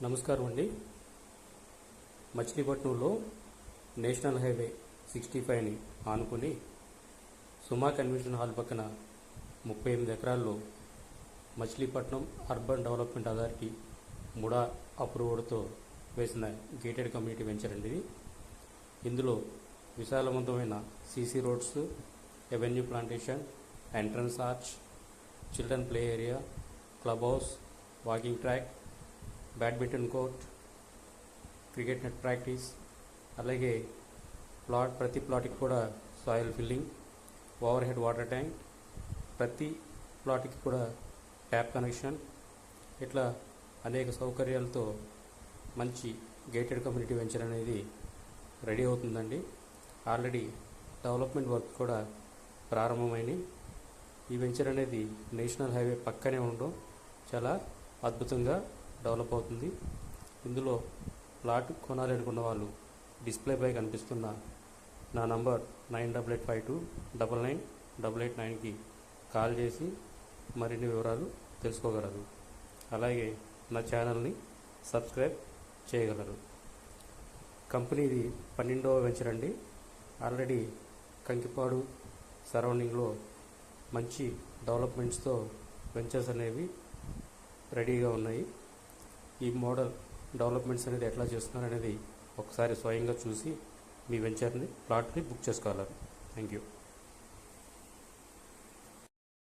నమస్కారం అండి. మచిలీపట్నంలో నేషనల్ హైవే 65ని ఆనుకుని సుమా కన్వెన్షన్ హాల్ పక్కన 38 ఎకరాల్లో Machilipatnam urban development authority MUDA అప్రూవ్డ్తో వేసిన గేటెడ్ కమ్యూనిటీ వెంచర్ అండి ఇది. ఇందులో విశాలవంతమైన CC roads, avenue plantation, entrance arch, children play area, club house, walking track, badminton court, cricket net practice, అలాగే ప్రతి ప్లాట్కి కూడా soil filling, over head water tank, ప్రతి ప్లాట్కి కూడా ట్యాప్ కనెక్షన్, ఇట్లా అనేక సౌకర్యాలతో మంచి గేటెడ్ కమ్యూనిటీ వెంచర్ అనేది రెడీ అవుతుందండి. ఆల్రెడీ డెవలప్మెంట్ వర్క్ కూడా ప్రారంభమైంది. ఈ వెంచర్ అనేది నేషనల్ హైవే పక్కనే ఉండడం చాలా అద్భుతంగా డెవలప్ అవుతుంది. ఇందులో ప్లాట్ కొనాలనుకున్న వాళ్ళు డిస్ప్లేపై కనిపిస్తున్న నా నంబర్ 9885299889కి కాల్ చేసి మరిన్ని వివరాలు తెలుసుకోగలరు. అలాగే నా ఛానల్ని సబ్స్క్రైబ్ చేయగలరు. కంపెనీది 12వ వెంచర్ అండి. ఆల్రెడీ కంకిపాడు సరౌండింగ్లో మంచి డెవలప్మెంట్స్తో వెంచర్స్ అనేవి రెడీగా ఉన్నాయి. ఈ మోడల్ డెవలప్మెంట్స్ అనేది ఎట్లా చేస్తున్నారు అనేది ఒకసారి స్వయంగా చూసి మీ వెంచర్ని ప్లాట్ని బుక్ చేసుకోగలరు. Thank you.